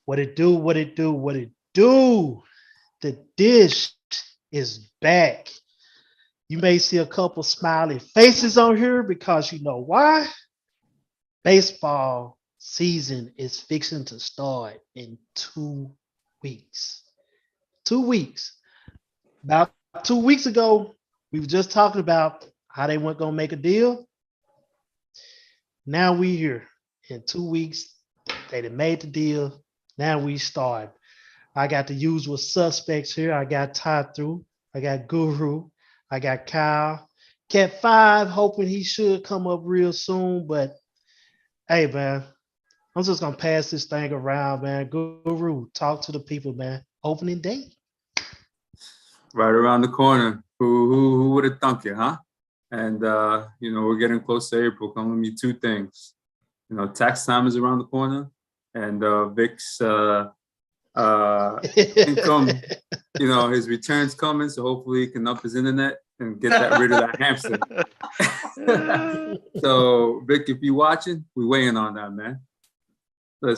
What it do? What it do? What it do? The dish is back. You may see a couple smiling faces on here because you know why? Baseball season is fixing to start in 2 weeks. 2 weeks. About 2 weeks ago, we were just talking about how they weren't gonna make a deal. Now we here. In 2 weeks, they done made the deal. Now we start. I got the usual suspects here. I got Tyve Thru. I got Guru. I got Kyle. Cat 5, hoping he should come up real soon. But hey, man, I'm just gonna pass this thing around, man. Guru, talk to the people, man. Opening day. Right around the corner. Who would have thunk it, huh? And we're getting close to April. Come with me, two things. Tax time is around the corner, and Vic's income, his return's coming, so hopefully he can up his internet and get rid of that hamster. So Vic, if you watching, we weighing on that, man. I'm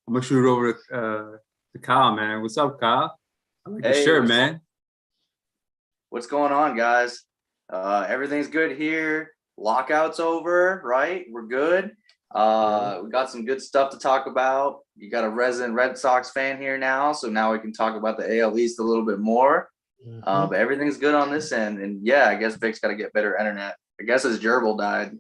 gonna shoot it over to Kyle, man. What's up, Kyle? I like your shirt, man. What's going on, guys? Everything's good here. Lockout's over, right? We're good. We got some good stuff to talk about. You got a resident Red Sox fan here now, so now we can talk about the AL East a little bit more. But everything's good on this end, and yeah, I guess Vic's got to get better internet. I guess his gerbil died.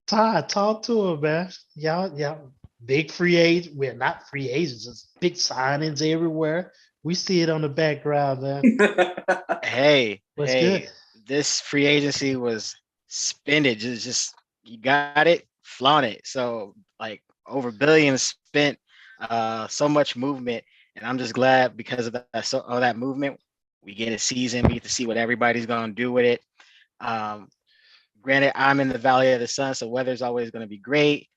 Ty, talk to him, man. Y'all, big free agent. We're not free agents. It's big signings everywhere. We see it on the background, man. Hey, What's good? This free agency was spinach. It's just you got it, flaunt it. So like over billions spent, so much movement, and I'm just glad because of that movement, we get a season. We get to see what everybody's gonna do with it. Granted, I'm in the Valley of the Sun, so weather's always gonna be great.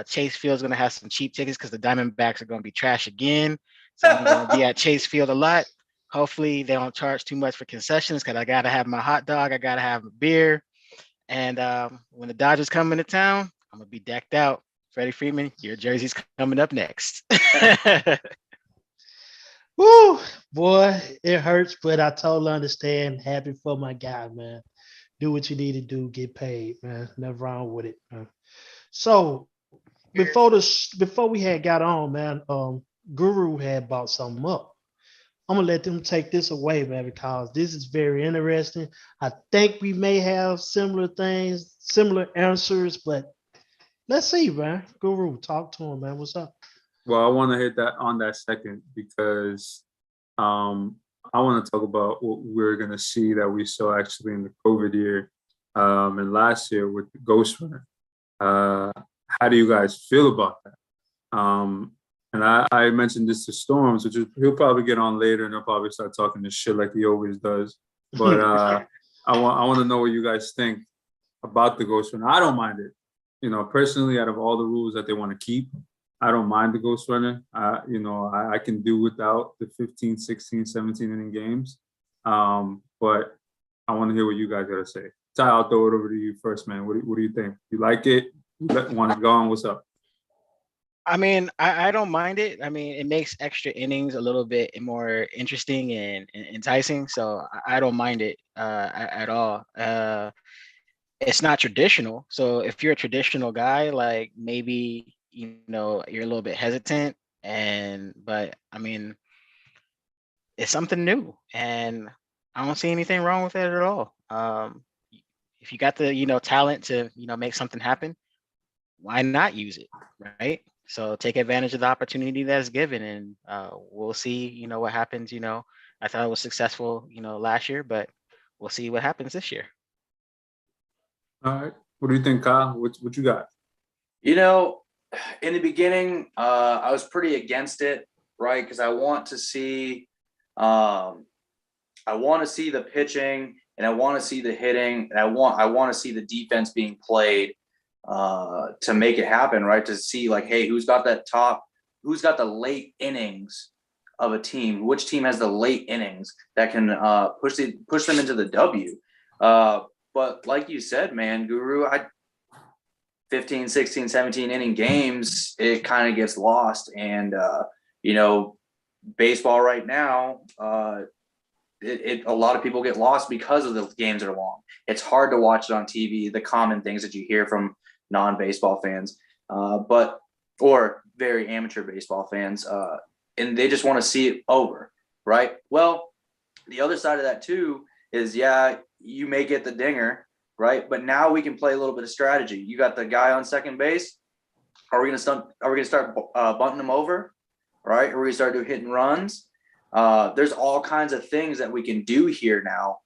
Chase Field's gonna have some cheap tickets because the Diamondbacks are gonna be trash again. So I'm gonna be at Chase Field a lot. Hopefully they don't charge too much for concessions because I gotta have my hot dog, I gotta have a beer. And when the Dodgers come into town, I'm gonna be decked out. Freddy Freeman, your jersey's coming up next. Woo, boy, it hurts, but I totally understand. Happy for my guy, man. Do what you need to do, get paid, man. Nothing wrong with it, man. So before we had got on, man, Guru had bought something up. I'm gonna let them take this away, man, because this is very interesting. I think we may have similar things, similar answers, but let's see, man. Guru, talk to him, man. What's up? Well, I want to hit that on that second because I want to talk about what we're going to see that we saw actually in the COVID year and last year with the Ghost Runner. How do you guys feel about that? And I mentioned this to Storms, which he'll probably get on later and he'll probably start talking this shit like he always does. But I want to know what you guys think about the Ghost Runner. I don't mind it. Personally, out of all the rules that they want to keep, I don't mind the Ghost Runner. I can do without the 15, 16, 17 inning games. But I want to hear what you guys got to say. Ty, I'll throw it over to you first, man. What do you think? You like it? You want to go on? What's up? I mean, I don't mind it. I mean, it makes extra innings a little bit more interesting and enticing. So I don't mind it at all. It's not traditional. So if you're a traditional guy, like maybe, you're a little bit hesitant. But I mean, it's something new and I don't see anything wrong with it at all. If you got the, talent to, make something happen, why not use it, right? So take advantage of the opportunity that's given, and we'll see, what happens. I thought it was successful, last year, but we'll see what happens this year. All right. What do you think, Kyle? What you got? In the beginning, I was pretty against it, right? Because I want to see the pitching, and I want to see the hitting, and I want to see the defense being played to make it happen, right? To see like, hey, who's got the late innings of a team? Which team has the late innings that can push them into the W? But like you said, man, Guru, 15, 16, 17 inning games, it kind of gets lost. And, you know, baseball right now, a lot of people get lost because of the games are long. It's hard to watch it on TV, the common things that you hear from non-baseball fans, or very amateur baseball fans, and they just want to see it over, right? Well, the other side of that too is, yeah, you may get the dinger, right? But now we can play a little bit of strategy. You got the guy on second base. Are we gonna start bunting him over, right? Are we gonna start doing hit and runs? There's all kinds of things that we can do here now.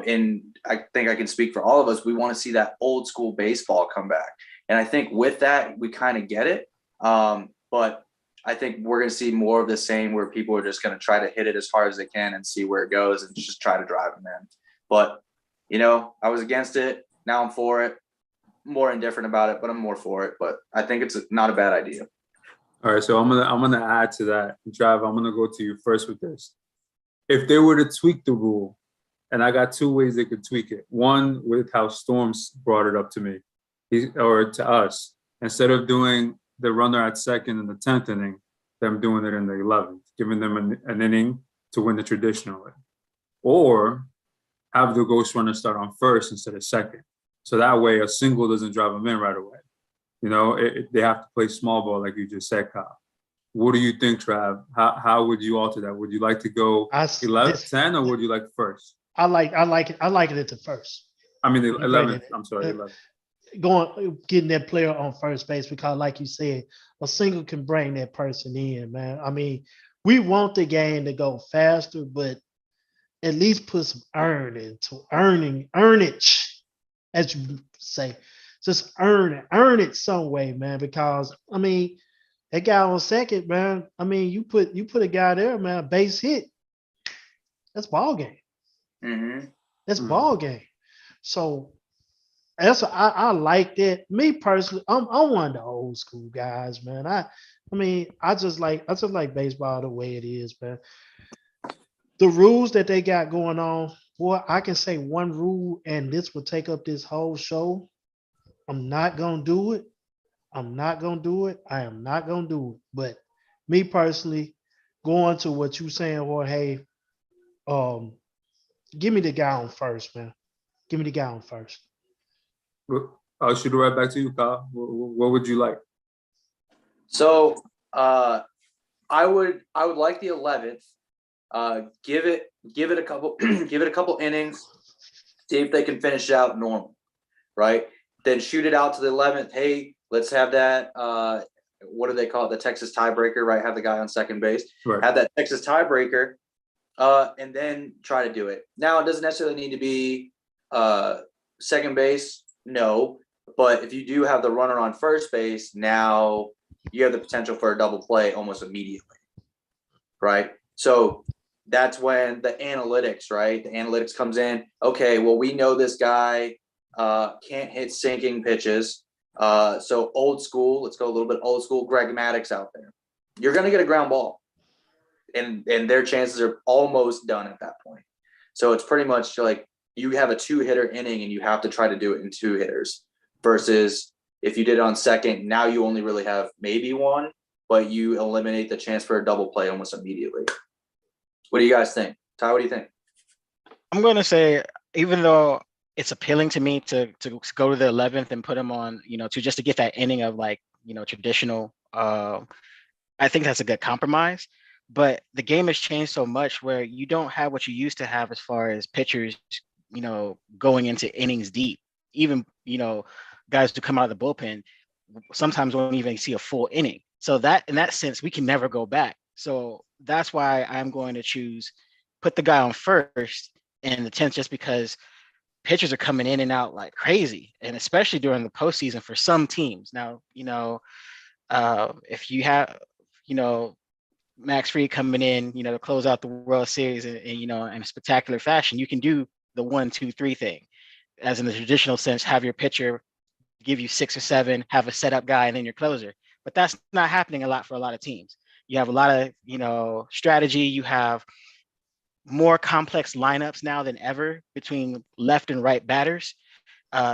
And I think I can speak for all of us. We want to see that old school baseball come back. And I think with that, we kind of get it. But I think we're going to see more of the same, where people are just going to try to hit it as hard as they can and see where it goes and just try to drive them in. But, you know, I was against it. Now I'm for it. More indifferent about it, but I'm more for it. But I think it's not a bad idea. All right, so I'm gonna add to that. Trav, I'm gonna go to you first with this. If they were to tweak the rule, and I got two ways they could tweak it. One, with how Storms brought it up to me, or to us, instead of doing the runner at second in the 10th inning, them doing it in the 11th, giving them an inning to win the traditional way, or have the ghost runner start on first instead of second, so that way a single doesn't drive them in right away. You know, they have to play small ball, like you just said, Kyle. What do you think, Trav? How would you alter that? Would you like to go 11, 10, or would you like first? I like it at the first. I mean, the 11th. I'm sorry, 11th. Getting that player on first base, because, like you said, a single can bring that person in, man. I mean, we want the game to go faster, but at least put some earnage, as you say. Just earn it some way, man. Because I mean, that guy on second, man. I mean, you put a guy there, man. Base hit. That's ball game. Mm-hmm. That's ball game. So that's I like that. Me personally, I'm one of the old school guys, man. I mean, I just like baseball the way it is, man. The rules that they got going on, boy, I can say one rule, and this will take up this whole show. I'm not gonna do it. I am not gonna do it. But me personally, going to what you saying, Jorge, give me the guy on first, man. Give me the guy on first. I'll shoot it right back to you, Kyle. What would you like? So I would like the 11th. Give it a couple innings, see if they can finish out normal, right? Then shoot it out to the 11th. Hey, let's have that. What do they call it? The Texas tiebreaker, right? Have the guy on second base. Right. Have that Texas tiebreaker, and then try to do it. Now, it doesn't necessarily need to be second base, no. But if you do have the runner on first base, now you have the potential for a double play almost immediately, right? So that's when the analytics, right? The analytics comes in. Okay, well, we know this guy can't hit sinking pitches. So old school, let's go a little bit old school. Greg Maddux out there. You're going to get a ground ball. And their chances are almost done at that point. So it's pretty much like you have a 2-hitter inning and you have to try to do it in 2 hitters, versus if you did it on second, now you only really have maybe one, but you eliminate the chance for a double play almost immediately. What do you guys think? Ty, what do you think? I'm going to say, even though it's appealing to me to go to the 11th and put him on, to get that inning of traditional, I think that's a good compromise. But the game has changed so much where you don't have what you used to have as far as pitchers, going into innings deep. Even, guys who come out of the bullpen sometimes won't even see a full inning. So that, in that sense, we can never go back. So that's why I'm going to put the guy on first in the 10th, just because pitchers are coming in and out like crazy, and especially during the postseason for some teams. Now, if you have, Max Fried coming in, to close out the World Series in a spectacular fashion, you can do the 1, 2, 3 thing, as in the traditional sense, have your pitcher give you 6 or 7, have a setup guy, and then your closer. But that's not happening a lot for a lot of teams. You have a lot of, strategy. You have more complex lineups now than ever between left and right batters.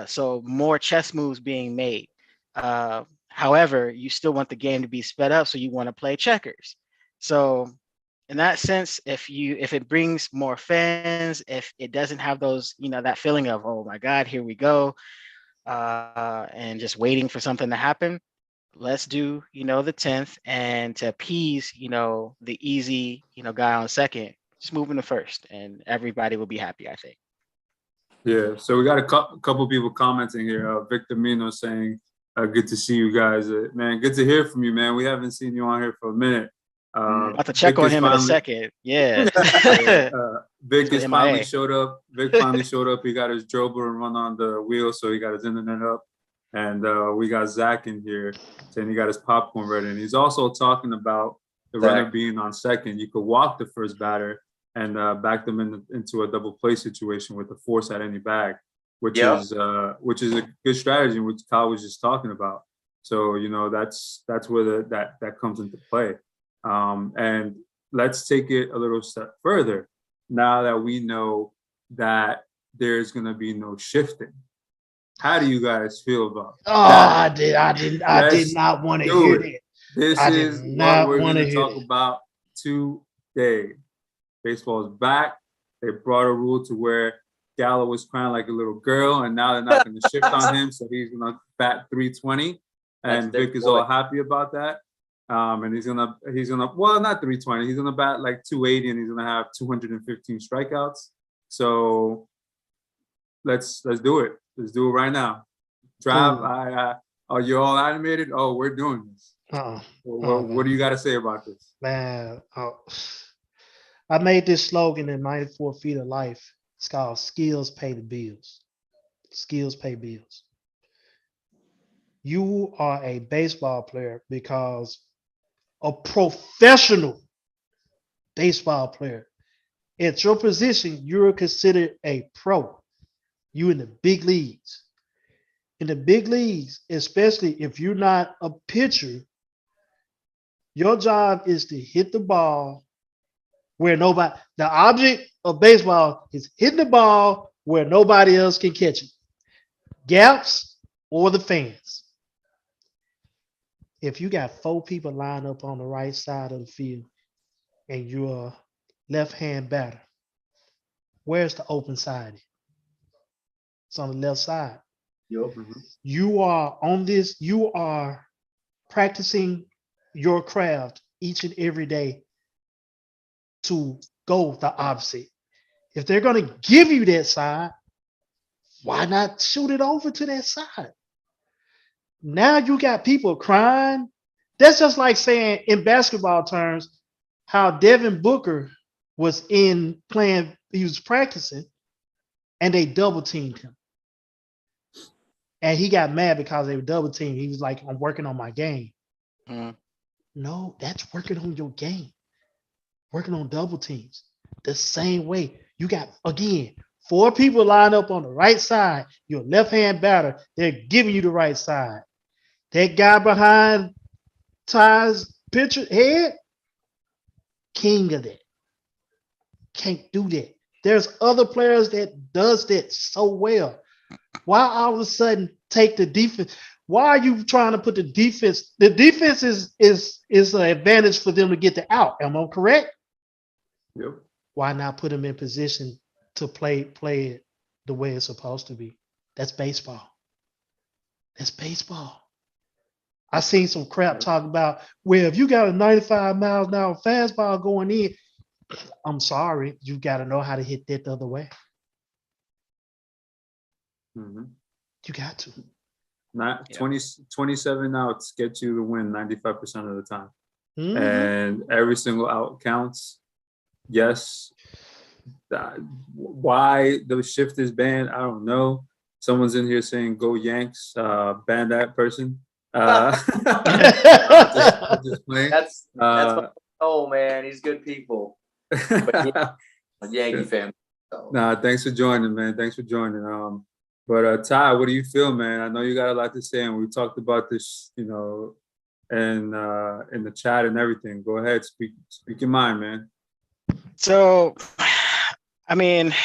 So more chess moves being made. However, you still want the game to be sped up, so you want to play checkers. So in that sense, if it brings more fans, if it doesn't have those, that feeling of, oh my God, here we go, and just waiting for something to happen, let's do, the 10th, and to appease, the easy, guy on second, just move him to first, and everybody will be happy, I think. Yeah, so we got a couple people commenting here. Victor Mino saying, good to see you guys. Man, good to hear from you, man. We haven't seen you on here for a minute. About to check Vic on him in a second. Yeah. Vic has finally showed up. Vic finally showed up. He got his drober and run on the wheel, so he got his internet up. And we got Zach in here saying he got his popcorn ready. And he's also talking about the runner being on second. You could walk the first batter and back them into a double play situation with the force at any bag, which is a good strategy, which Kyle was just talking about. So that's where that comes into play. And let's take it a little step further. Now that we know that there's going to be no shifting, how do you guys feel about that? I did not want to hear it. that. This is what we're going to talk about today. Baseball is back. They brought a rule to where Gallo was crying like a little girl, and now they're not going to shift on him, so he's going to bat 320, and Vic is all happy about that. And he's gonna well, not 320. He's gonna bat like 280, and he's gonna have 215 strikeouts. So let's do it. Let's do it right now. Trav, you're all animated. Oh, we're doing this. What do you got to say about this, man? I made this slogan in 94 Feet of Life. It's called "Skills Pay the Bills." Skills pay bills. You are a baseball player because a professional baseball player. At your position, you're considered a pro. You in the big leagues. In the big leagues, especially if you're not a pitcher, your job is to hit the ball where nobody, the object of baseball is hitting the ball where nobody else can catch it. Gaps or the fans. If you got 4 people lined up on the right side of the field and you're a left-hand batter, where's the open side? It's on the left side. Yep. You are practicing your craft each and every day to go the opposite. If they're going to give you that side, why not shoot it over to that side? Now you got people crying. That's just like saying in basketball terms, how Devin Booker was he was practicing, and they double teamed him. And he got mad because they were double teamed. He was like, I'm working on my game. No, that's working on your game. Working on double teams. The same way. You got, again, 4 people lined up on the right side. You're a left-hand batter. They're giving you the right side. That guy behind Ty's pitcher head, king of that. Can't do that. There's other players that does that so well. Why all of a sudden take the defense? Why are you trying to put the defense? The defense is an advantage for them to get the out. Am I correct? Yep. Why not put them in position to play it the way it's supposed to be? That's baseball. That's baseball. I seen some crap talk about, well, if you got a 95 miles an hour fastball going in, I'm sorry, you got to know how to hit that the other way. Mm-hmm. You got to. Not 27 outs get you the win 95% of the time. And every single out counts. Yes. Why the shift is banned, I don't know. Someone's in here saying go Yanks, ban that person. Just playing. That's man, he's good people. But Yankee fan. So. Nah, thanks for joining, man. Thanks for joining. But Ty, what do you feel, man? I know you got a lot to say, and we talked about this, in the chat and everything. Go ahead, speak your mind, man. So, I mean,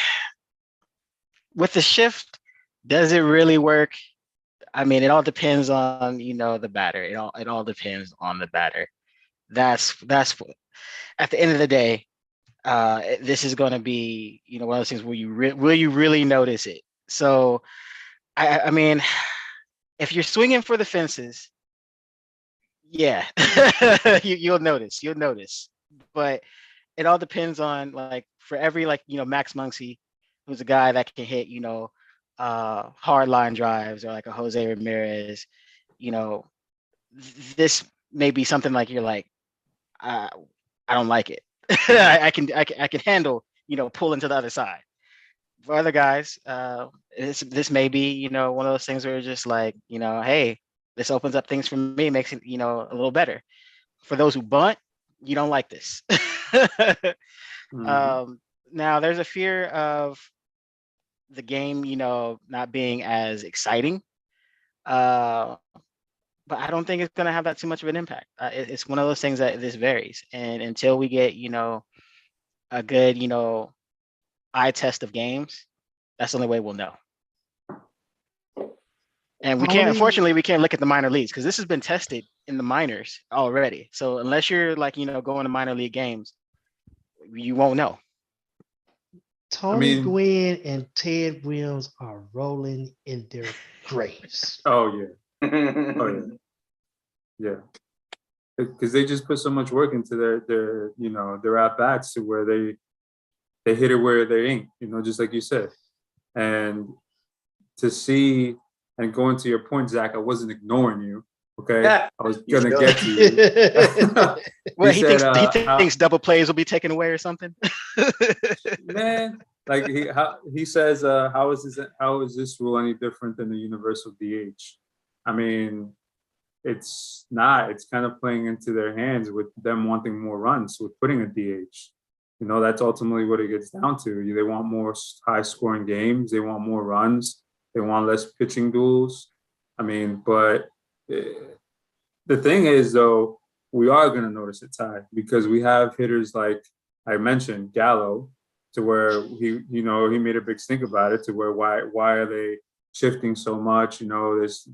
with the shift, does it really work? I mean, it all depends on, the batter. It all depends on the batter. That's at the end of the day, this is going to be, one of those things where will you really notice it? So, I mean, if you're swinging for the fences, yeah, you'll notice. You'll notice, but it all depends on, like, for every, like, Max Muncy, who's a guy that can hit, hard line drives, or like a Jose Ramirez, you know, this may be something like you're like, I don't like it. I can handle, pulling to the other side. For other guys, this may be, one of those things where it's just like, hey, this opens up things for me, makes it, a little better. For those who bunt, you don't like this. Now there's a fear of the game, not being as exciting. But I don't think it's going to have that too much of an impact. It's one of those things that this varies. And until we get, a good, eye test of games, that's the only way we'll know. And unfortunately, we can't look at the minor leagues because this has been tested in the minors already. So unless you're like, going to minor league games, you won't know. Tony Gwynn and Ted Williams are rolling in their graves. Oh yeah. Yeah. Because they just put so much work into their at bats to where they hit it where they ain't, just like you said. And to see, and going to your point, Zach, I wasn't ignoring you. Okay, I was gonna get to you. Well, he thinks double plays will be taken away or something. Man, like he says, how is this rule any different than the universal DH? I mean, it's not. It's kind of playing into their hands with them wanting more runs with putting a DH. That's ultimately what it gets down to. They want more high-scoring games. They want more runs. They want less pitching duels. I mean, but the thing is, though, we are going to notice it, Ty, because we have hitters like I mentioned, Gallo, to where he made a big stink about it, to where why are they shifting so much? There's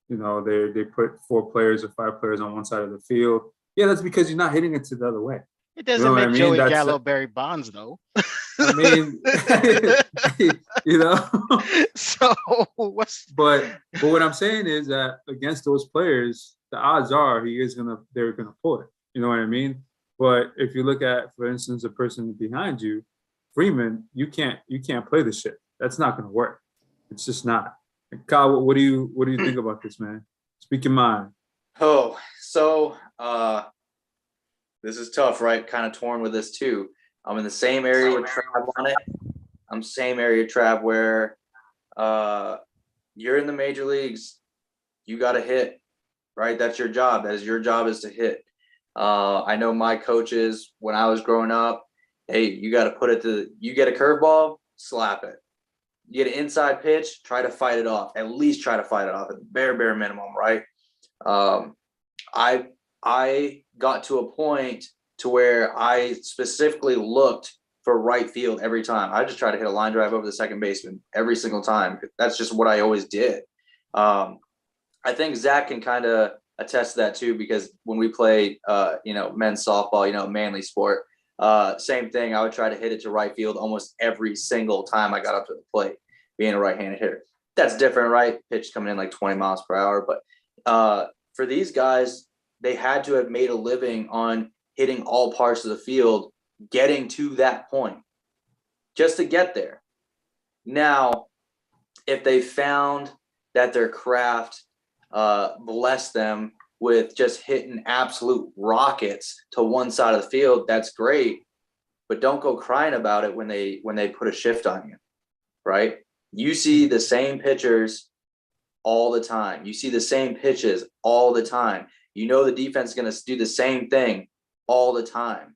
they put 4 players or 5 players on one side of the field. Yeah, that's because you're not hitting it to the other way. It doesn't make Joey Gallo Barry Bonds, though. I mean, So what's? But what I'm saying is that against those players, the odds are they're gonna pull it. You know what I mean? But if you look at, for instance, the person behind you, Freeman, you can't play the shit. That's not gonna work. It's just not. And Kyle, what do you think about this, man? Speak your mind. Oh, so this is tough, right? Kind of torn with this too. I'm in the same area with Trav on it. I'm same area, Trav, where you're in the major leagues. You got to hit, right? That's your job. That is your job, is to hit. I know my coaches when I was growing up, hey, you got to put it to, you get a curveball, slap it. You get an inside pitch, try to fight it off. At least try to fight it off at the bare minimum, right? I got to a point to where I specifically looked for right field every time. I just try to hit a line drive over the second baseman every single time. That's just what I always did. I think Zach can kind of attest to that too, because when we play, men's softball, manly sport, same thing. I would try to hit it to right field almost every single time I got up to the plate, being a right-handed hitter. That's different, right? Pitch coming in like 20 miles per hour. But for these guys, they had to have made a living on hitting all parts of the field, getting to that point just to get there. Now, if they found that their craft blessed them with just hitting absolute rockets to one side of the field, that's great, but don't go crying about it when they put a shift on you, right? You see the same pitchers all the time. You see the same pitches all the time. The defense is going to do the same thing all the time.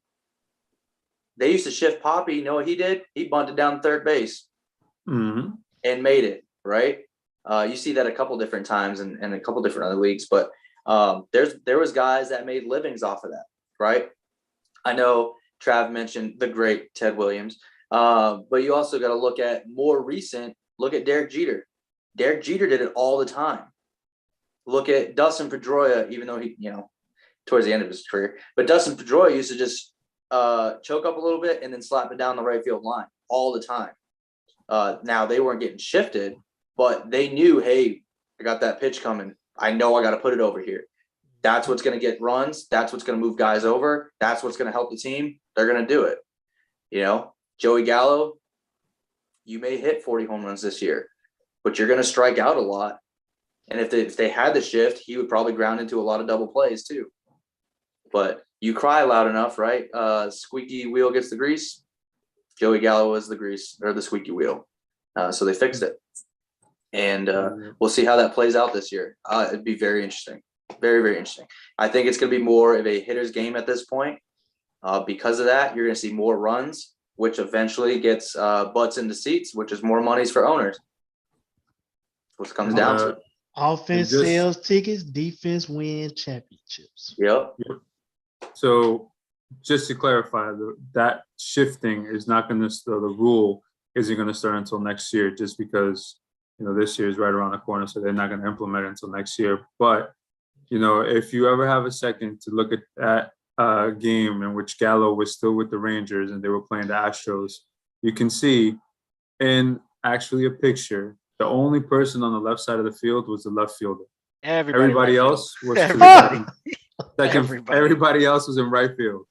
They used to shift Poppy. You know what he did? He bunted down third base and made it, right? You see that a couple different times in a couple different other leagues, but there was guys that made livings off of that, right? I know Trav mentioned the great Ted Williams, but you also got to look at more recent. Look at Derek Jeter. Derek Jeter did it all the time. Look at Dustin Pedroia, even though he, towards the end of his career, but Dustin Pedroia used to just choke up a little bit and then slap it down the right field line all the time. Now they weren't getting shifted, but they knew, hey, I got that pitch coming. I know I got to put it over here. That's what's going to get runs. That's what's going to move guys over. That's what's going to help the team. They're going to do it. Joey Gallo, you may hit 40 home runs this year, but you're going to strike out a lot. And if they had the shift, he would probably ground into a lot of double plays too. But you cry loud enough, right? Squeaky wheel gets the grease. Joey Gallo was the grease or the squeaky wheel. So they fixed it. And we'll see how that plays out this year. It'd be very interesting. Very, very interesting. I think it's going to be more of a hitter's game at this point. Because of that, you're going to see more runs, which eventually gets butts into seats, which is more monies for owners. What it comes down to. Offense sells tickets, defense wins championships. Yep. So just to clarify, that shifting is not going to the rule isn't going to start until next year, just because this year is right around the corner, so they're not going to implement it until next year. But if you ever have a second to look at that game in which Gallo was still with the Rangers and they were playing the Astros, you can see in actually a picture, the only person on the left side of the field was the left fielder. Everybody else was everybody else was in right field.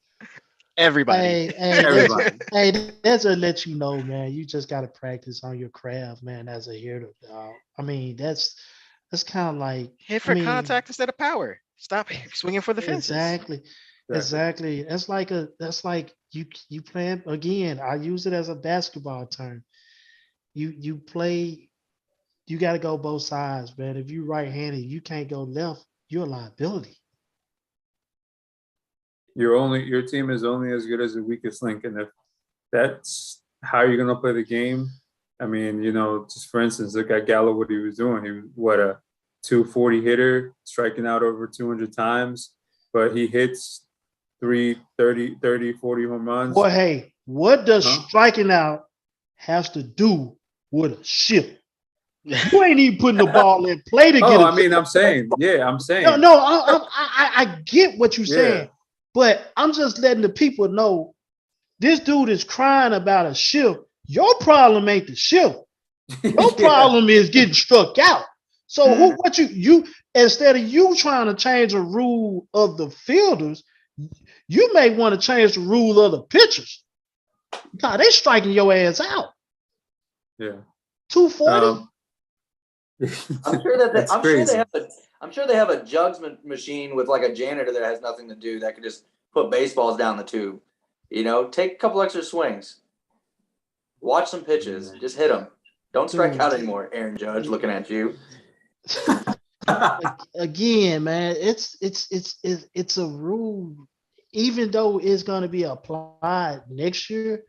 Everybody. Hey, that's to let you know, man. You just got to practice on your craft, man, as a hitter, dog. I mean, that's kind of like hit for contact instead of power. Stop swinging for the fences. Exactly. That's like you playing again. I use it as a basketball term. You play. You got to go both sides, man. If you right-handed, you can't go left. You're a liability. Your team is only as good as the weakest link, and if that's how you're gonna play the game, I mean, just for instance, look at Gallo, what he was doing. He was a 240 hitter, striking out over 200 times, but he hits 40 home runs. Well, hey, what does striking out has to do with a shift? You ain't even putting the ball in play to get it. I mean, I'm saying. No, I get what you're saying, but I'm just letting the people know this dude is crying about a shift. Your problem ain't the shift. Your problem is getting struck out. So what you instead of you trying to change a rule of the fielders, you may want to change the rule of the pitchers. God, they striking your ass out. Yeah. 240. I'm sure they have a jugs machine with like a janitor that has nothing to do that could just put baseballs down the tube. Take a couple extra swings. Watch some pitches. Just hit them. Don't strike out anymore, Aaron Judge, looking at you. Again, man, it's a rule. Even though it's going to be applied next year,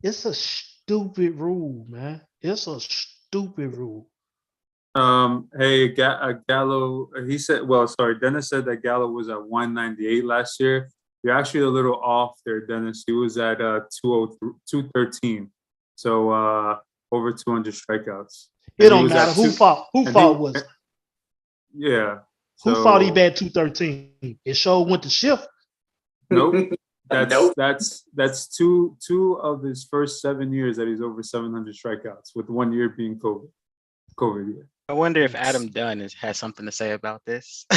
it's a stupid rule, man. It's a stupid rule. Hey, Gallo, Dennis said that Gallo was at 198 last year. You're actually a little off there, Dennis. He was at 213. So over 200 strikeouts. It don't matter who fault was it? Yeah. Who thought he batted 213? It sure went to shift. Nope. That's two of his first 7 years that he's over 700 strikeouts, with 1 year being COVID year. I wonder if Adam Dunn has something to say about this.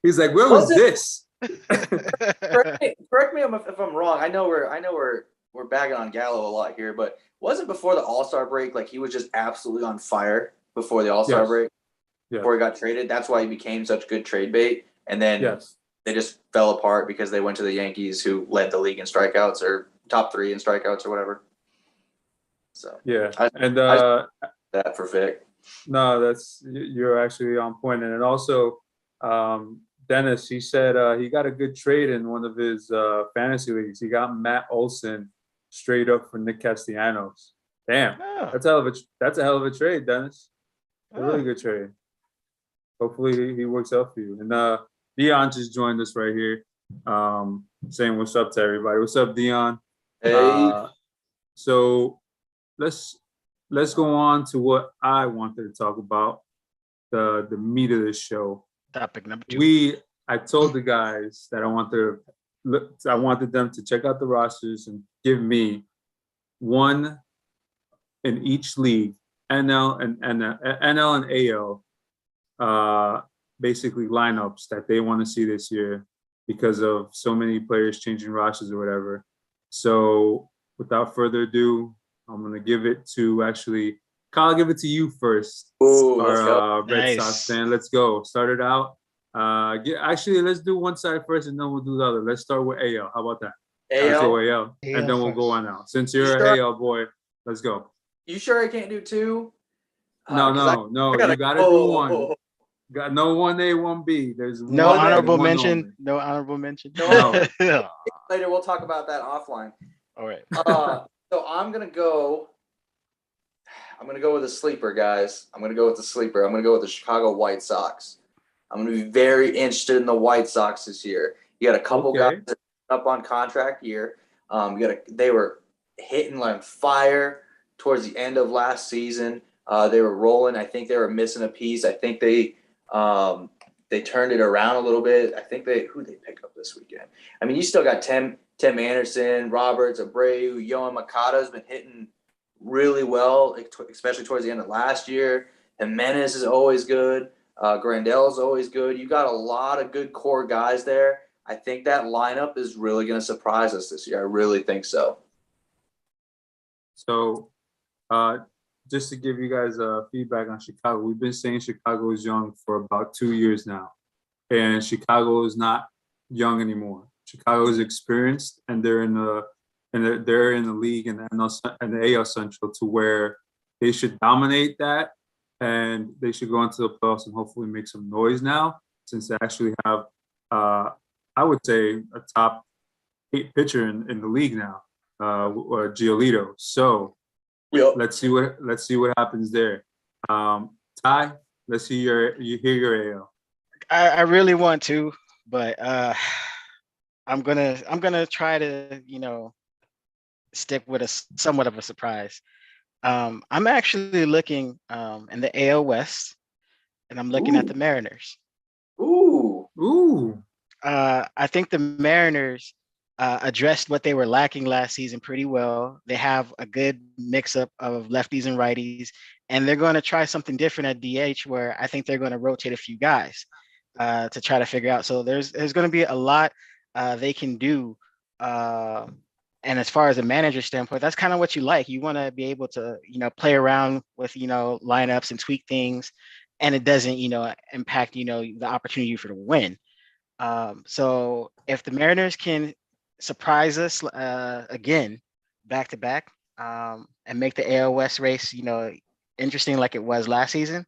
He's like, where was this? Correct me if I'm wrong. I know we're bagging on Gallo a lot here, but wasn't before the All-Star break, like he was just absolutely on fire before the All-Star break, before he got traded? That's why he became such good trade bait. And then they just fell apart because they went to the Yankees, who led the league in strikeouts, or top 3 in strikeouts or whatever. So that for Vic. No, you're actually on point. And then also Dennis, he said he got a good trade in one of his fantasy leagues. He got Matt Olson straight up for Nick Castellanos. Damn, that's a hell of a trade, Dennis. A really good trade. Hopefully he works out for you. And Dion just joined us right here, saying what's up to everybody. What's up, Dion? Hey. So let's let's go on to what I wanted to talk about, the meat of the show. Topic number 2. I told the guys that I wanted them to check out the rosters and give me one in each league, NL and AL, basically lineups that they want to see this year because of so many players changing rosters or whatever. So without further ado, I'm gonna give it to Kyle. I'll give it to you first. Ooh, let's go. Red Sox Nice. fan. Let's go. Start it out. Let's do one side first, and then we'll do the other. Let's start with AL. How about that? Let's go AL. AL, and then we'll go on out. Since you're You an sure? AL boy, let's go. You sure I can't do 2? No. gotta You gotta do one. Got no 1A, 1B. There's No one honorable and one mention. only. No honorable mention. No. Later, we'll talk about that offline. All right. So I'm gonna go with a sleeper, guys. I'm gonna go with the Chicago White Sox. I'm gonna be very interested in the White Sox this year. You got a couple guys that are up on contract year. They were hitting like fire towards the end of last season. They were rolling. I think they were missing a piece. I think they turned it around a little bit. I think who they pick up this weekend. I mean, you still got Tim Anderson, Roberts, Abreu, Yohan Moncada's been hitting really well, especially towards the end of last year. Jimenez is always good. Grandel is always good. You got a lot of good core guys there. I think that lineup is really going to surprise us this year. I really think so. So, just to give you guys feedback on Chicago, we've been saying Chicago is young for about 2 years now, and Chicago is not young anymore. Chicago is experienced, and they're in the league and the AL Central to where they should dominate that, and they should go into the playoffs and hopefully make some noise now, since they actually have, I would say, a top 8 pitcher in the league now, Giolito. So. Yep. Let's see what happens there. Ty, let's hear your AL. I really want to, but I'm gonna try to stick with a somewhat of a surprise. I'm actually looking in the AL West, and I'm looking at the Mariners. Ooh. I think the Mariners addressed what they were lacking last season pretty well. They have a good mix-up of lefties and righties, and they're going to try something different at DH, where I think they're going to rotate a few guys to try to figure out. So there's going to be a lot they can do. And as far as a manager standpoint, that's kind of what you like. You want to be able to, play around with, lineups and tweak things, and it doesn't, impact, the opportunity for the win. So if the Mariners can surprise us again, back to back, and make the AL West race, interesting like it was last season,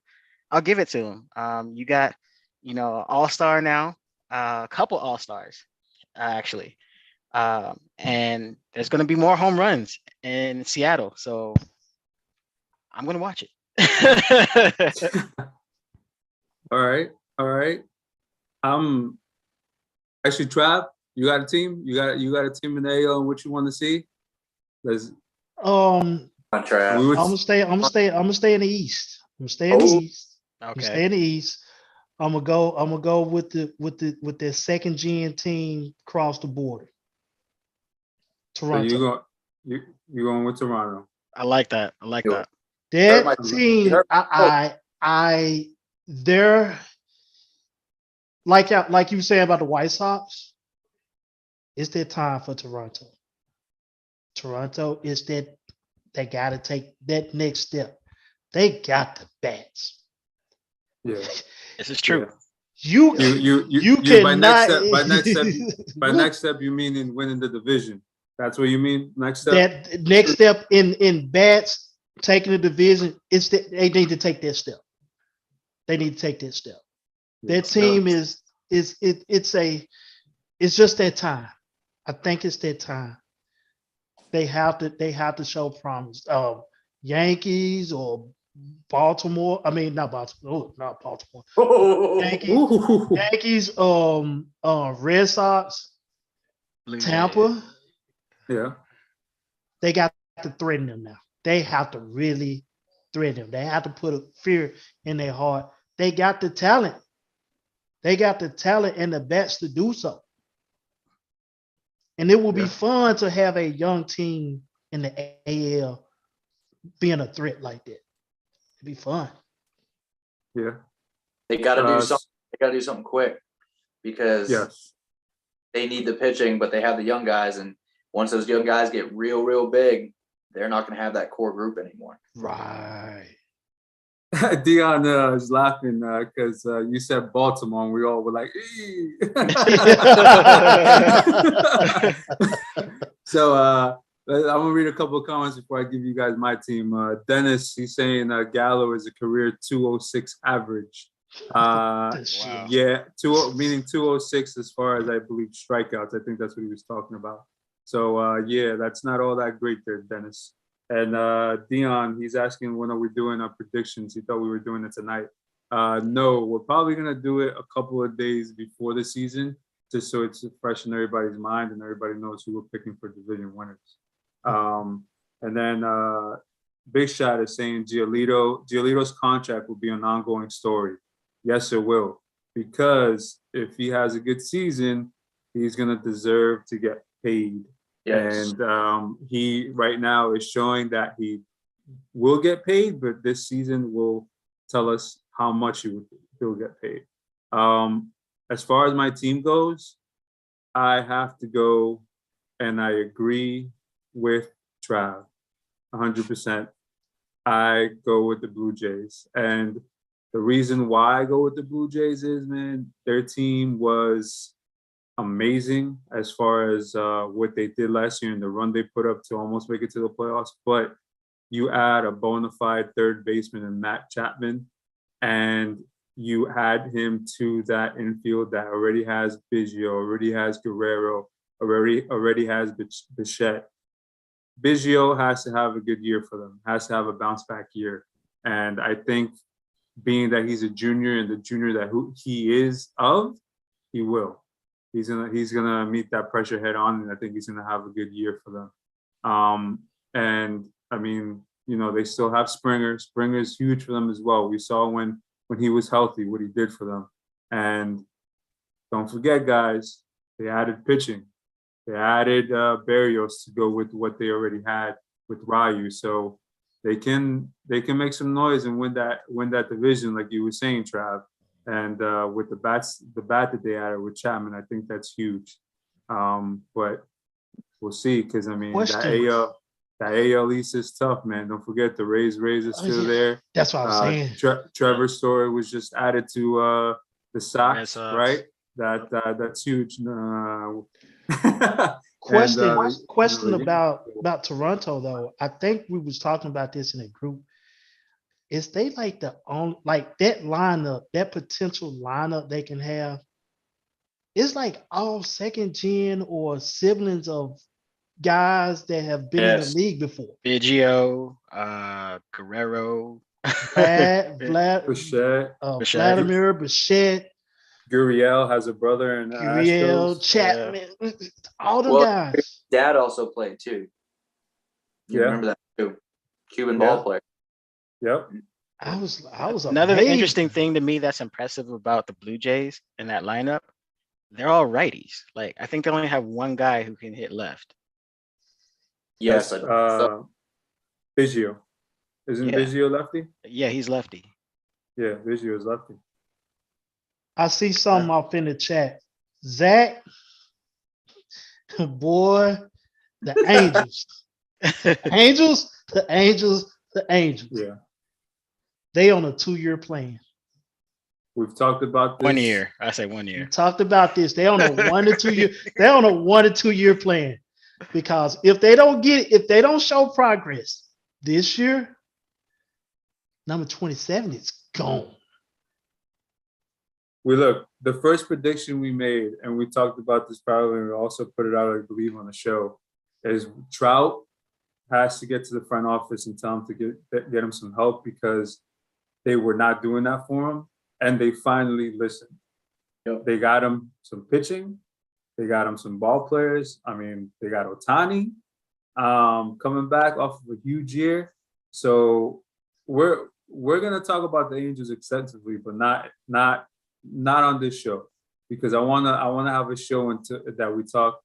I'll give it to them. You got, all-star now, a couple all-stars, actually. And there's going to be more home runs in Seattle. So I'm going to watch it. All right. Actually, Trav, you got a team? You got a team in the AL and what you want to see? I'm Trav. gonna stay in the East. I'm gonna stay in the East. Okay. Stay in the East. I'm gonna go with their second gen team across the border. Toronto. So you're going with Toronto. I like that. That team, they're like you were saying about the White Sox. It's their time for Toronto. Toronto is that they got to take that next step. They got the bats. Yeah, this is true. You cannot. By next step, you mean in winning the division. That's what you mean. Next step. That next step in bats, taking the division, they need to take that step. They need to take that step. That team it's just that time. I think it's that time. They have to show promise. Yankees or Baltimore. I mean, not Baltimore. Oh, not Baltimore. Yankees. Red Sox. Tampa. Yeah. They got to threaten them now. They have to really threaten them. They have to put a fear in their heart. They got the talent. They got the talent and the bats to do so. And it will be Yeah. fun to have a young team in the AL being a threat like that. It'd be fun. Yeah. They got to do Uh, something. They got to do something quick because Yes. they need the pitching, but they have the young guys, and once those young guys get real big, they're not going to have that core group anymore. Right. Dion is laughing because you said Baltimore, and we all were like, "Ee." So I'm gonna read a couple of comments before I give you guys my team. Dennis, he's saying Gallo is a career 206 average. Wow. Yeah, meaning 206 as far as I believe strikeouts. I think that's what he was talking about. So yeah, that's not all that great there, Dennis. And Dion, he's asking when are we doing our predictions? He thought we were doing it tonight. No, we're probably gonna do it a couple of days before the season, just so it's fresh in everybody's mind and everybody knows who we're picking for division winners. And then Big Shot is saying Giolito's contract will be an ongoing story. Yes, it will, because if he has a good season, he's gonna deserve to get paid. Yes. And he right now is showing that he will get paid, but this season will tell us how much he'll get paid. As far as my team goes, I have to go, and I agree with Trav 100%. I go with the Blue Jays. And the reason why I go with the Blue Jays is, man, their team was amazing as far as what they did last year and the run they put up to almost make it to the playoffs. But you add a bona fide third baseman in Matt Chapman, and you add him to that infield that already has Biggio, already has Guerrero, already has Bichette. Biggio has to have a good year for them, has to have a bounce back year. And I think being that he's a junior and the junior that he is of, he will. He's gonna meet that pressure head on, and I think he's gonna have a good year for them. And I mean, you know, they still have Springer. Springer's huge for them as well. We saw when he was healthy what he did for them. And don't forget, guys, they added pitching. They added Berrios to go with what they already had with Ryu. So they can make some noise and win that division, like you were saying, Trav. And with the bat that they added with Chapman, I think that's huge. But we'll see, because I mean that AL East is tough, man. Don't forget the Rays are still there. That's what I was saying. Trevor's story was just added to the Sox, Sox. right? That's huge. Question about Toronto though. I think we was talking about this in a group. Is they like the only, like that lineup, that potential lineup they can have? It's like all second gen or siblings of guys that have been in the league before. Biggio, Guerrero, Vladimir, Bichette, Gurriel has a brother in Gurriel, Chapman, all them guys. Dad also played too. You remember that too? Cuban ball player. Yep. I was Another amazed. interesting thing to me that's impressive about the Blue Jays in that lineup, they're all righties. Like, I think they only have one guy who can hit left. Yes. Biggio. Isn't Biggio lefty? Yeah, he's lefty. Yeah, Biggio is lefty. I see something off in the chat. Zach, boy, the Angels. Yeah. They on a 2-year plan. We've talked about this. 1 year. I say 1 year. We talked about this. They on a 1 to 2 year. They're on a 1 to 2 year plan, because if they don't show progress this year, number 27 is gone. The first prediction we made, and we talked about this probably, and we also put it out, I believe, on the show, is Trout has to get to the front office and tell him to get him some help, because they were not doing that for him, and they finally listened. Yep. They got him some pitching. They got him some ball players. I mean, they got Ohtani coming back off of a huge year. So we're gonna talk about the Angels extensively, but not on this show, because I wanna have a show that we talk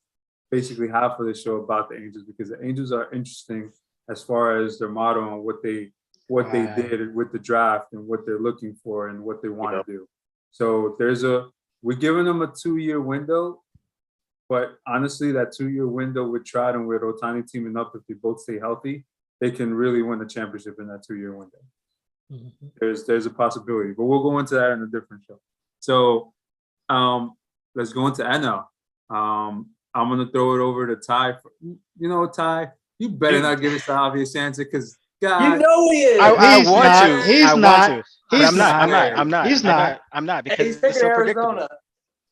basically half of the show about the Angels, because the Angels are interesting as far as their motto and what they did with the draft and what they're looking for and what they want to do. So we're giving them a 2-year window, but honestly, that 2-year window with Trout and with Ohtani teaming up, if they both stay healthy, they can really win the championship in that 2-year window. Mm-hmm. There's a possibility, but we'll go into that in a different show. So let's go into NL. I'm gonna throw it over to Ty. Ty, you better not give us the obvious answer, because God, you know he is. I want to. He's I not. want to. But I'm not. He's not. I'm not, because he's it's so Arizona.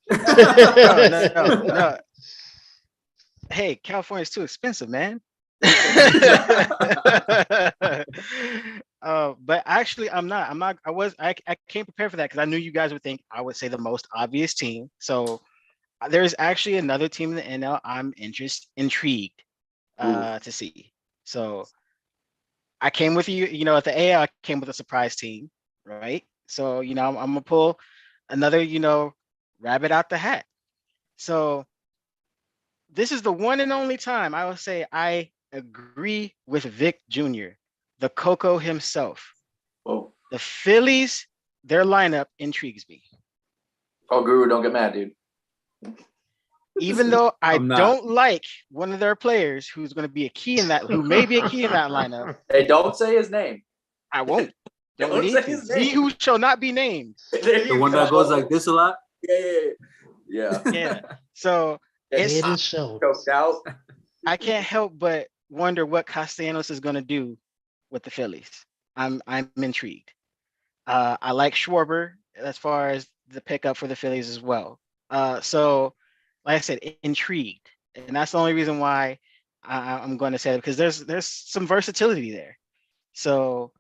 predictable. No. Hey, California's too expensive, man. But actually, I'm not. I came prepared for that, because I knew you guys would think I would say the most obvious team. So there's actually another team in the NL I'm intrigued to see. So I came with you. At the AL, I came with a surprise team, right? So I'm gonna pull another rabbit out the hat. So this is the one and only time I will say I agree with Vic Jr., the Coco himself. Oh. The Phillies, their lineup intrigues me. Oh, Guru, don't get mad, dude. Even though I don't like one of their players who's going to be a key in that, who may be a key in that lineup. Hey, don't say his name. I won't. Don't need say to. his name. He who shall not be named. The one that goes like this a lot? Yeah. So it's choked out. I can't help but wonder what Castellanos is going to do with the Phillies. I'm intrigued. I like Schwarber as far as the pickup for the Phillies as well. So, like I said, intrigued, and that's the only reason why I'm going to say it, because there's some versatility there. So,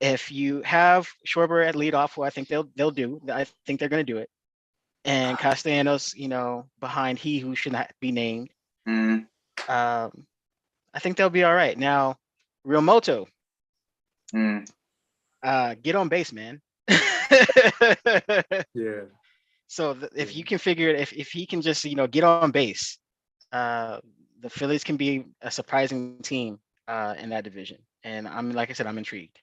if you have Schwarber at leadoff, who I think they'll do, I think they're going to do it, and Castellanos, behind he who should not be named. I think they'll be all right. Now, Real Moto, get on base, man. Yeah. So if you can figure it, if he can just get on base, the Phillies can be a surprising team in that division. And like I said, I'm intrigued.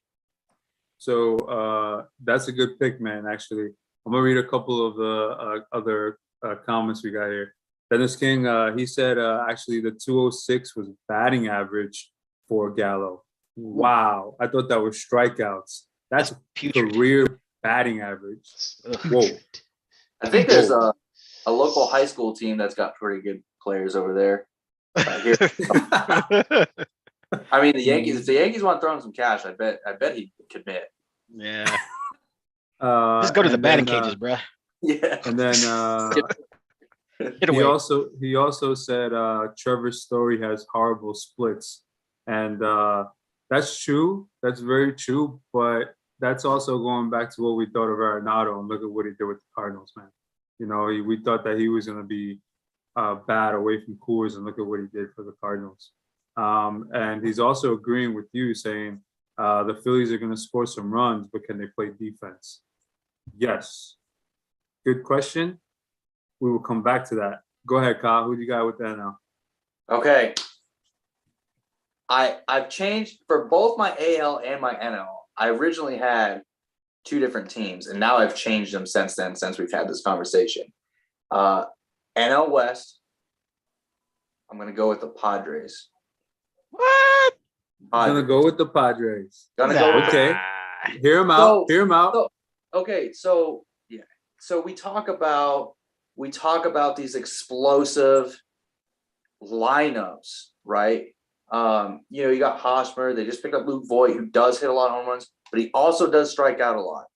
So that's a good pick, man. Actually, I'm gonna read a couple of the other comments we got here. Dennis King, he said actually the 206 was batting average for Gallo. Wow, I thought that was strikeouts. That's career batting average. Whoa. I think there's a local high school team that's got pretty good players over there. I mean, the Yankees. If the Yankees want to throw in some cash, I bet he could commit. Yeah. Just go to the batting cages, bro. Yeah. And then he also said Trevor Story has horrible splits, and that's true. That's very true. But that's also going back to what we thought of Arenado, and look at what he did with the Cardinals, man. We thought that he was going to be bad away from Coors, and look at what he did for the Cardinals. And he's also agreeing with you, saying the Phillies are going to score some runs, but can they play defense? Yes. Good question. We will come back to that. Go ahead, Kyle. Who do you got with that now? Okay. I've changed for both my AL and my NL. I originally had two different teams, and now I've changed them since then, since we've had this conversation. NL West, I'm going to go with the Padres. What? I'm going to go with the Padres. Okay. Hear him out. Hear him out. Okay, so yeah. So we talk about these explosive lineups, right? You got Hosmer. They just picked up Luke Voigt, who does hit a lot of home runs, but he also does strike out a lot.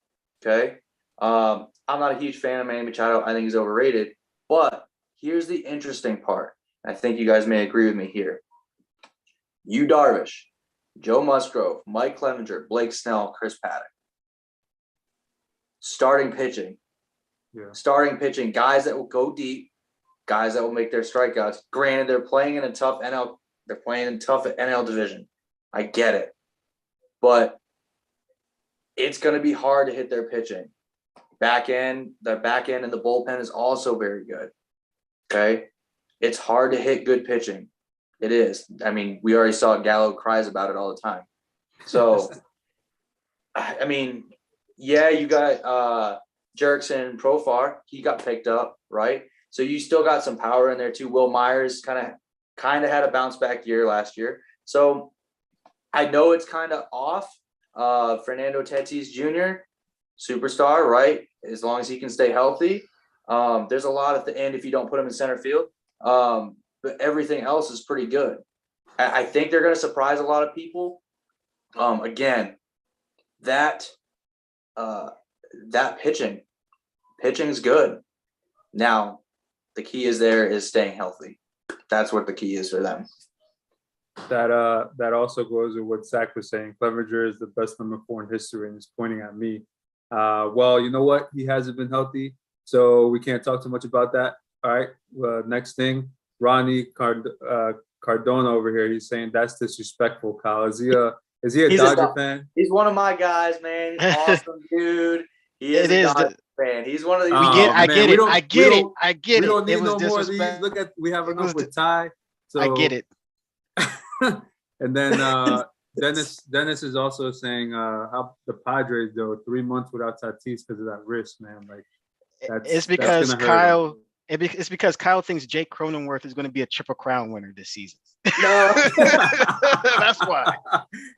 Okay. I'm not a huge fan of Manny Machado. I think he's overrated. But here's the interesting part. I think you guys may agree with me here. Yu Darvish, Joe Musgrove, Mike Clevenger, Blake Snell, Chris Paddock. Starting pitching. Yeah. Starting pitching. Guys that will go deep. Guys that will make their strikeouts. Granted, they're playing in a tough NL. They're playing in tough NL division. I get it. But it's going to be hard to hit their pitching. The back end and the bullpen is also very good. Okay. It's hard to hit good pitching. It is. I mean, we already saw Gallo cries about it all the time. So, I mean, yeah, you got Jerickson Profar. He got picked up, right? So you still got some power in there too. Will Myers kind of had a bounce back year last year. So I know it's kind of off. Fernando Tatis Jr., superstar, right? As long as he can stay healthy. There's a lot at the end if you don't put him in center field. But everything else is pretty good. I think they're going to surprise a lot of people. Again, that pitching's good. Now, the key is staying healthy. That's what the key is for them. That also goes with what Zach was saying. Clevenger is the best number 4 in history, and he's pointing at me. Well, you know what? He hasn't been healthy, so we can't talk too much about that. All right. Next thing, Ronnie Cardona over here. He's saying that's disrespectful, Kyle. Is he a Dodger fan? He's one of my guys, man. He's awesome, dude. He is a Dodger fan. He's one of these. I get it. We don't need no more of these. Look at, we have enough with Ty. So I get it. And then Dennis is also saying how the Padres though 3 months without Tatis because of that wrist, man. Like it's because Kyle. It's because Kyle thinks Jake Cronenworth is going to be a Triple Crown winner this season. No, that's why.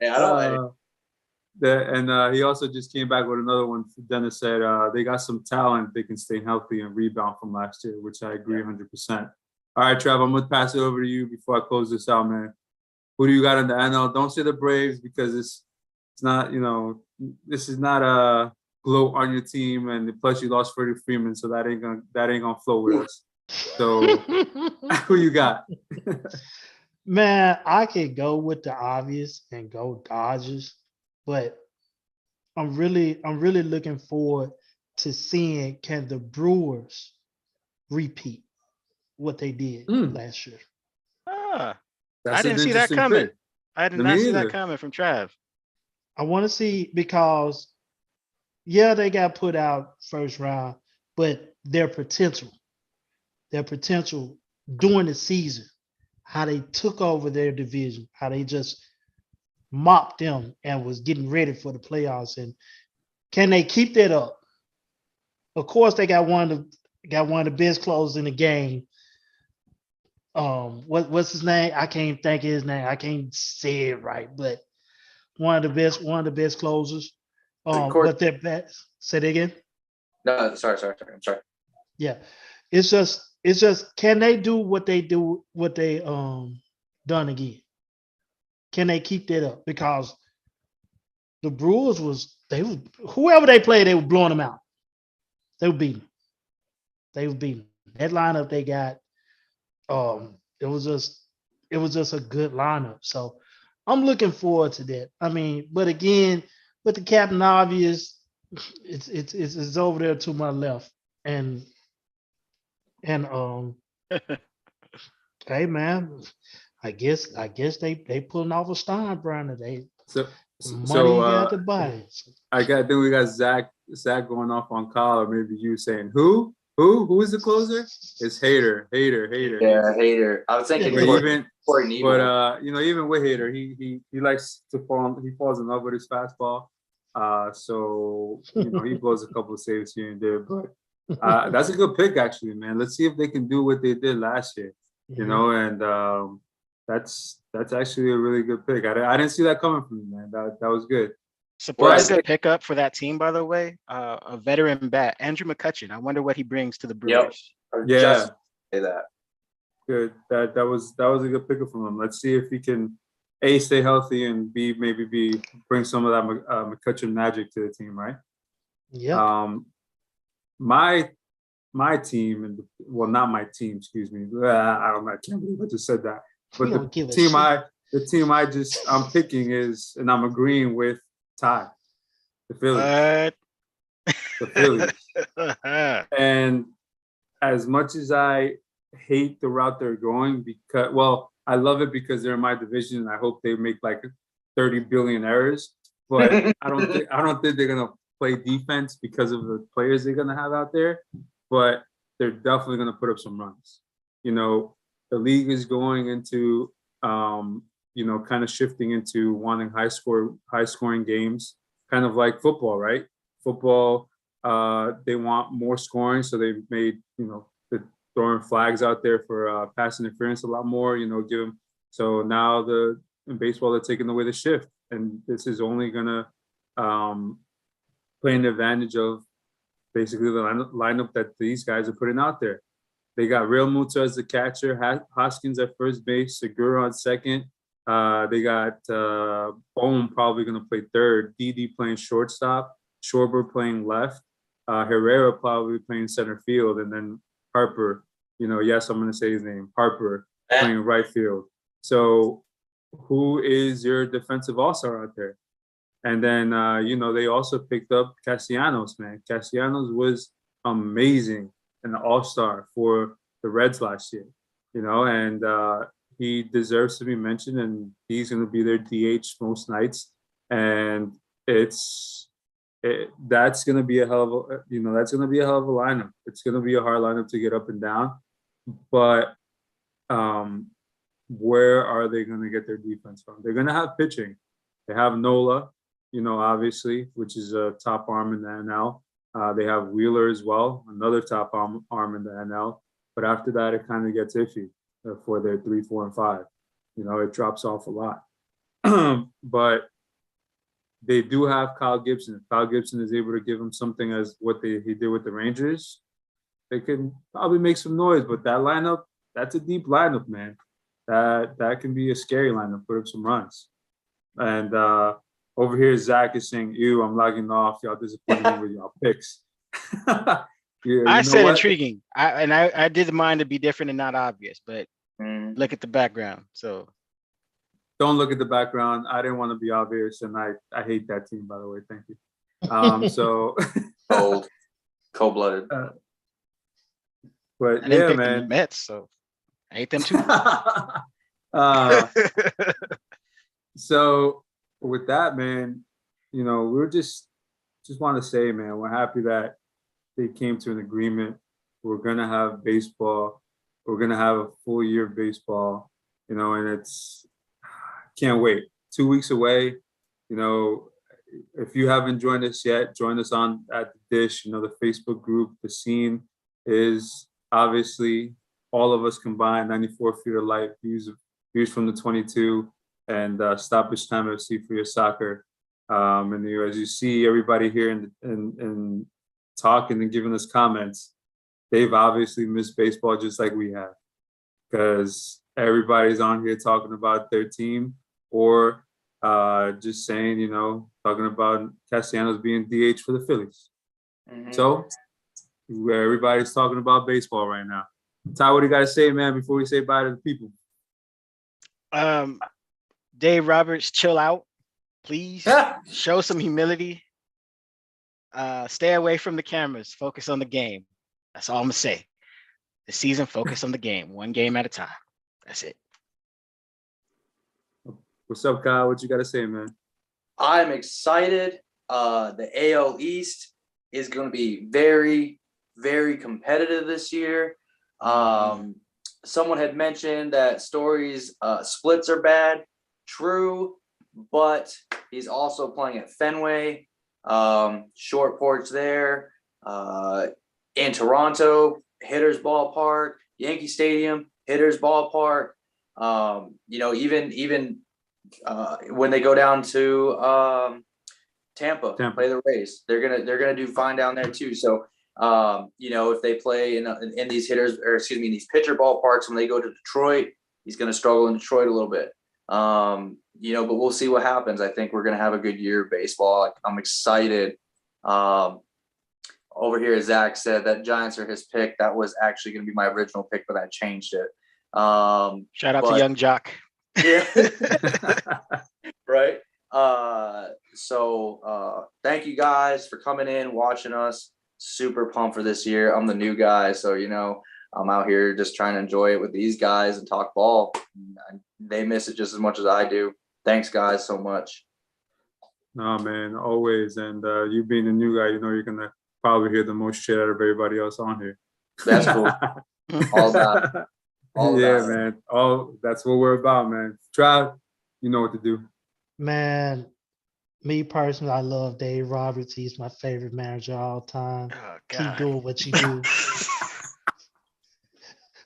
Yeah, I don't. And he also just came back with another one. Dennis said they got some talent. They can stay healthy and rebound from last year, which I agree 100%. All right, Trav, I'm going to pass it over to you before I close this out, man. Who do you got in the NL? Don't say the Braves because it's not, this is not a gloat on your team, and plus you lost Freddie Freeman, so that ain't gonna flow with us. So who you got? Man, I could go with the obvious and go Dodgers, but I'm really looking forward to seeing can the Brewers repeat what they did last year. I didn't see that coming. I did not see that coming from Trav. I want to see because, yeah, they got put out first round, but their potential during the season, how they took over their division, how they just mopped them and was getting ready for the playoffs. And can they keep that up? Of course, they got one of the best closers in the game. What's his name? I can't think of his name. I can't say it right, but one of the best closers. But they're best. Say it again. No, sorry. I'm sorry. Yeah, it's just can they do what they done again? Can they keep that up? Because the Brewers whoever they played, they were blowing them out. They were beating. That lineup they got. It was just a good lineup. So I'm looking forward to that. I mean, but again, with the Captain Obvious, it's over there to my left. And hey man, I guess they pulling off a Steinbrenner. Money got to buy. I think we got Zach going off on Kyle, or maybe you saying who is the closer? It's Hader. Yeah, Hader. I was thinking even with Hader, he likes to fall. He falls in love with his fastball. So he blows a couple of saves here and there, but that's a good pick actually, man. Let's see if they can do what they did last year. And that's actually a really good pick. I didn't see that coming from you, man. That was good. Surprise good pickup for that team, by the way. A veteran bat, Andrew McCutchen. I wonder what he brings to the Brewers. Yep. Yeah, say that. Good. That was a good pickup from him. Let's see if he can A, stay healthy, and B, bring some of that McCutchen magic to the team, right? Yeah. My team, and not my team, excuse me. I don't know. I can't believe I just said that. But the team I'm picking is, and I'm agreeing with Ty, the Phillies. The Phillies. And as much as I hate the route they're going, because I love it because they're in my division and I hope they make like 30 billion errors. but I don't think they're gonna play defense because of the players they're gonna have out there. But they're definitely gonna put up some runs. You know, the league is going into kind of shifting into wanting high scoring games, kind of like football, right? Football, they want more scoring, so they made the throwing flags out there for pass interference a lot more. Give them. So now in baseball they're taking away the shift, and this is only gonna play an advantage of basically the lineup that these guys are putting out there. They got Real Muto as the catcher, Hoskins at first base, Segura on second. They got Bohm probably going to play third, Didi playing shortstop, Schwarber playing left, Herrera probably playing center field, and then Harper, yes, I'm going to say his name, Harper playing right field. So who is your defensive all-star out there? And then, they also picked up Castellanos, man. Castellanos was amazing, an all-star for the Reds last year, and he deserves to be mentioned, and he's going to be their DH most nights. And that's going to be a hell of a, that's going to be a hell of a lineup. It's going to be a hard lineup to get up and down, but where are they going to get their defense from? They're going to have pitching. They have Nola, obviously, which is a top arm in the NL. They have Wheeler as well, another top arm in the NL. But after that, it kind of gets iffy for their 3, 4, and 5. It drops off a lot. But they do have Kyle Gibson. If Kyle Gibson is able to give them something as what he did with the Rangers, they can probably make some noise. But that lineup, that's a deep lineup, man. That can be a scary lineup, put up some runs. And over here, Zach is saying, ew, I'm logging off. Y'all disappointed me with y'all picks. I said what? Intriguing. I did mine to be different and not obvious, but look at the background. So don't look at the background. I didn't want to be obvious, and I hate that team, by the way. Thank you. So cold-blooded. But I didn't pick man, the Mets, so I hate them too. So with that, man, we're just want to say, man, we're happy that they came to an agreement. We're gonna have baseball. We're gonna have a full year of baseball, and it's can't wait. 2 weeks away. If you haven't joined us yet, join us on at the Dish. The Facebook group. The scene is obviously all of us combined. 94 Feet of Light, views from the 22, and Stoppage Time FC for your soccer. And as you see everybody here and talking and giving us comments, they've obviously missed baseball just like we have, because everybody's on here talking about their team or just saying, talking about Castellanos being DH for the Phillies. Mm-hmm. So everybody's talking about baseball right now. Ty, what do you guys say, man, before we say bye to the people? Dave Roberts, chill out, please. Show some humility. Stay away from the cameras. Focus on the game. That's all I'm gonna say. The season, focus on the game. One game at a time. That's it. What's up, Kyle? What you got to say, man? I'm excited. The AL East is going to be very, very competitive this year. Someone had mentioned that Story's splits are bad. True, but he's also playing at Fenway, short porch there. In Toronto, Hitters Ballpark, Yankee Stadium, Hitters Ballpark. Even when they go down to Tampa, play the Rays, they're gonna do fine down there too. So if they play in these these pitcher ballparks when they go to Detroit, he's gonna struggle in Detroit a little bit. But we'll see what happens. I think we're gonna have a good year of baseball. I'm excited. Over here, Zach said that Giants are his pick. That was actually going to be my original pick, but I changed it. Shout out to Young Jock. Yeah. Right. So thank you guys for coming in, watching us. Super pumped for this year. I'm the new guy, so I'm out here just trying to enjoy it with these guys and talk ball. They miss it just as much as I do. Thanks, guys, so much. Nah, man, always. And you being a new guy, you're gonna probably hear the most shit out of everybody else on here. That's cool. All about it. All yeah, about it. man. That's what we're about, man. Trav, you know what to do. Man, me personally, I love Dave Roberts. He's my favorite manager of all time. Oh Keep God. doing what you do.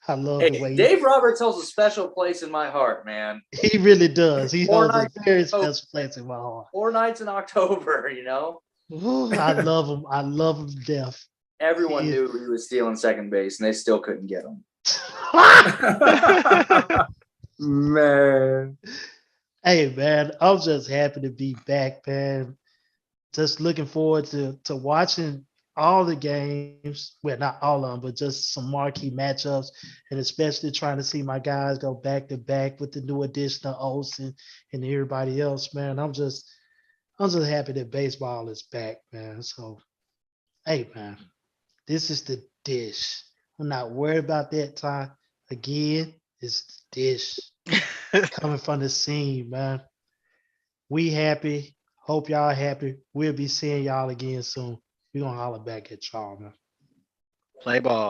I love the Hey, way Dave Roberts holds a special place in my heart, man. he really does. He Four holds a nights very in October. special place in my heart. 4 nights in October, you know? Ooh, I love him. I love him to death. Everyone He is- knew he was stealing second base, and they still couldn't get him. Man. Hey man, I'm just happy to be back, man. Just looking forward to watching all the games. Well, not all of them, but just some marquee matchups, and especially trying to see my guys go back to back with the new addition of Olsen and everybody else, man. I'm just happy that baseball is back, man. So, hey, man, this is the dish. I'm not worried about that time again. It's the dish coming from the scene, man. We happy. Hope y'all happy. We'll be seeing y'all again soon. We're gonna holler back at y'all, man. Play ball.